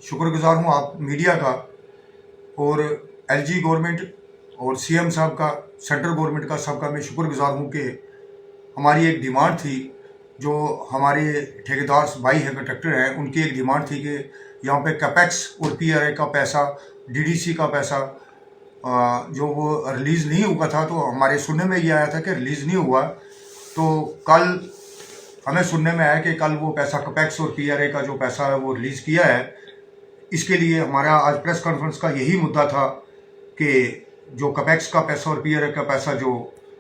शुक्रगुजार हूँ आप मीडिया का और एलजी गवर्नमेंट और सीएम साहब का, सेंट्रल गवर्नमेंट का, सबका मैं शुक्रगुजार हूँ कि हमारी एक डिमांड थी, जो हमारे ठेकेदार भाई है, कंट्रैक्टर हैं, उनकी एक डिमांड थी कि यहाँ पे कैपेक्स और पीआरए का पैसा, डीडीसी का पैसा जो वो रिलीज़ नहीं हुआ था। तो हमारे सुनने में ये आया था कि रिलीज़ नहीं हुआ। तो कल हमें सुनने में आया कि कल वो पैसा कैपेक्स और पीआरए का जो पैसा है वो रिलीज़ किया है। इसके लिए हमारा आज प्रेस कॉन्फ्रेंस का यही मुद्दा था कि जो कैपेक्स का पैसा और पीआरए का पैसा जो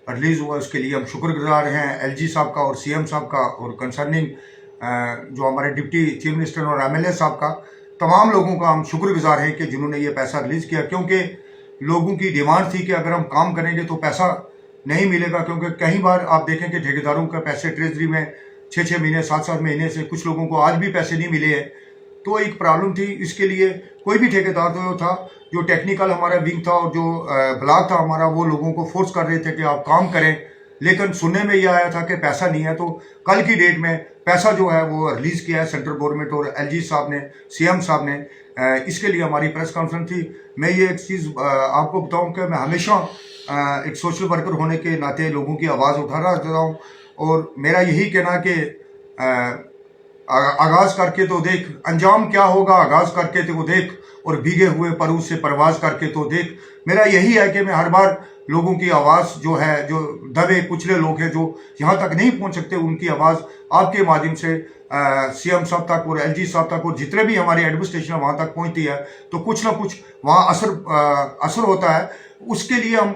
रिलीज़ हुआ उसके लिए हम शुक्रगुजार हैं एलजी साहब का और सीएम साहब का और कंसर्निंग जो हमारे डिप्टी चीफ मिनिस्टर और एमएलए साहब का, तमाम लोगों का हम शुक्रगुजार हैं कि जिन्होंने ये पैसा रिलीज़ किया। क्योंकि लोगों की डिमांड थी कि अगर हम काम करेंगे तो पैसा नहीं मिलेगा। क्योंकि कई बार आप देखें कि ठेकेदारों का पैसे ट्रेजरी में 6-6 महीने 7-7 महीने से कुछ लोगों को आज भी पैसे नहीं मिले हैं। तो एक प्रॉब्लम थी। इसके लिए कोई भी ठेकेदार जो था, जो टेक्निकल हमारा विंग था और जो ब्लॉक था हमारा, वो लोगों को फोर्स कर रहे थे कि आप काम करें। लेकिन सुनने में ये आया था कि पैसा नहीं है। तो कल की डेट में पैसा जो है वो रिलीज़ किया है सेंट्रल गवर्नमेंट और एलजी साहब ने, सीएम साहब ने। इसके लिए हमारी प्रेस कॉन्फ्रेंस थी। मैं ये एक चीज़ आपको बताऊं कि मैं हमेशा एक सोशल वर्कर होने के नाते लोगों की आवाज़ उठा रहा रहता हूँ और मेरा यही कहना कि आगाज़ करके तो देख अंजाम क्या होगा, आगाज़ करके तो देख और भीगे हुए परू से परवाज करके तो देख। मेरा यही है कि मैं हर बार लोगों की आवाज़ जो है, जो दबे कुचले लोग हैं जो यहाँ तक नहीं पहुँच सकते, उनकी आवाज़ आपके माध्यम से सीएम साहब तक और एलजी साहब तक और जितने भी हमारी एडमिनिस्ट्रेशन वहाँ तक पहुँचती है तो कुछ ना कुछ वहाँ असर होता है। उसके लिए हम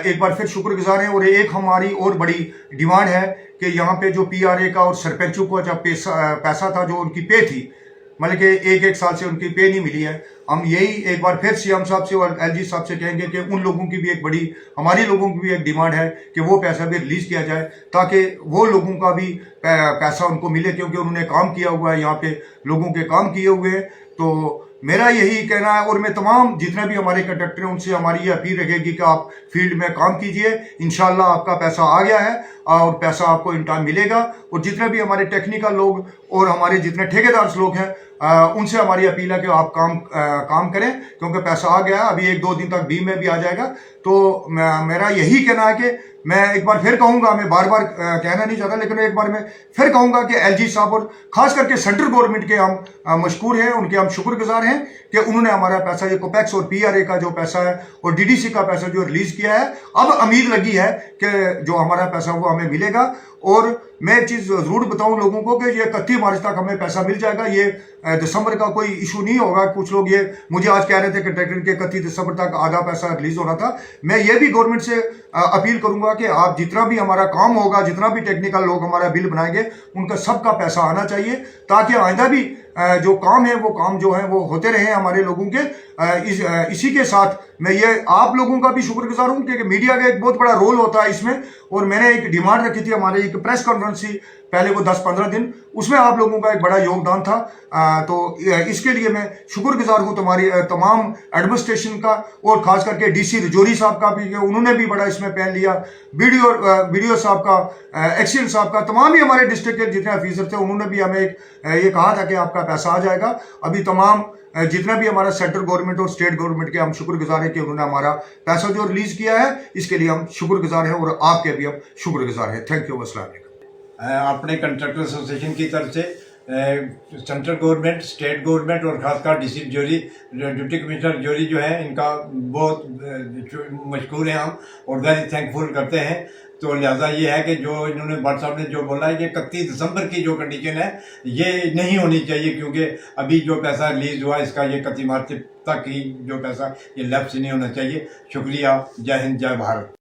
एक बार फिर शुक्रगुजार हैं। और एक हमारी और बड़ी डिमांड है कि यहाँ पे जो पीआरए का और सरपंचों को जब पैसा था, जो उनकी पे थी, मतलब कि एक साल से उनकी पे नहीं मिली है, हम यही एक बार फिर सीएम साहब से और एलजी साहब से कहेंगे कि उन लोगों की भी एक बड़ी, हमारी लोगों की भी एक डिमांड है कि वो पैसा भी रिलीज़ किया जाए ताकि वो लोगों का भी पैसा उनको मिले। क्योंकि उन्होंने काम किया हुआ है, यहाँ पे लोगों के काम किए हुए हैं। तो मेरा यही कहना है और मैं तमाम जितने भी हमारे कंट्रैक्टर हैं उनसे हमारी ये अपील रहेगी कि आप फील्ड में काम कीजिए। इंशाल्लाह आपका पैसा आ गया है और पैसा आपको इन टाइम मिलेगा। और जितने भी हमारे टेक्निकल लोग और हमारे जितने ठेकेदार लोग हैं उनसे हमारी अपील है कि आप काम करें, क्योंकि पैसा आ गया है। अभी 1-2 दिन तक बीम में भी आ जाएगा। तो मेरा यही कहना है कि मैं एक बार फिर कहूंगा, मैं बार बार कहना नहीं चाहता, लेकिन एक बार मैं फिर कहूंगा कि एलजी साहब और खास करके सेंट्रल गवर्नमेंट के हम मशकूर हैं, उनके हम शुक्रगुजार हैं कि उन्होंने हमारा पैसा, ये कोपैक्स और पीआरए का जो पैसा है और डीडीसी का पैसा जो रिलीज किया है, अब उम्मीद लगी है कि जो हमारा पैसा वो हमें मिलेगा। और मैं एक चीज़ ज़रूर बताऊं लोगों को कि ये 31 मार्च तक हमें पैसा मिल जाएगा। ये दिसंबर का कोई इशू नहीं होगा। कुछ लोग ये मुझे आज कह रहे थे कि ट्रैक्टर के 31 दिसंबर तक आधा पैसा रिलीज होना था। मैं ये भी गवर्नमेंट से अपील करूंगा कि आप जितना भी हमारा काम होगा, जितना भी टेक्निकल लोग हमारा बिल बनाएंगे, उनका सबका पैसा आना चाहिए ताकि आइंदा भी जो काम है वो काम जो है वो होते रहे हमारे लोगों के। इसी के साथ मैं ये आप लोगों का भी शुक्रगुजार हूँ क्योंकि मीडिया का एक बहुत बड़ा रोल होता है इसमें। और मैंने एक डिमांड रखी थी, हमारे एक प्रेस कॉन्फ्रेंस थी पहले, वो 10-15 दिन, उसमें आप लोगों का एक बड़ा योगदान था। तो इसके लिए मैं शुक्रगुजार हूँ तुम्हारी तमाम एडमिनिस्ट्रेशन का और खास करके डीसी रजौरी साहब का भी, उन्होंने भी बड़ा इसमें पहल लिया। बीडीओ साहब का, एक्सीएन साहब का, तमाम ही हमारे डिस्ट्रिक्ट के जितने ऑफिसर थे उन्होंने भी हमें ये कहा था कि आपका पैसा आ जाएगा। अभी तमाम जितना भी हमारा सेंट्रल गवर्नमेंट और स्टेट गवर्नमेंट के हम शुक्रगुजार हैं कि उन्होंने हमारा पैसा जो रिलीज किया है, इसके लिए हम शुक्रगुजार हैं और आपके भी हम शुक्रगुजार हैं। Thank you. अस्सलाम वालेकुम। अपने कंट्रैक्टर एसोसिएशन की तरफ से सेंट्रल गवर्नमेंट, स्टेट गवर्नमेंट और खासकर डीसी जोरी, डिप्टी कमिश्नर जोरी जो है, इनका बहुत मशकूर हैं हम और वेरी थैंकफुल करते हैं। तो लिहाजा ये है कि जो इन्होंने भट्ट साहब ने जो बोला है कि 31 दिसंबर की जो कंडीशन है ये नहीं होनी चाहिए, क्योंकि अभी जो पैसा रिलीज हुआ इसका ये 31 मार्च तक ही जो पैसा ये लैप्स नहीं होना चाहिए। शुक्रिया। जय हिंद, जय भारत।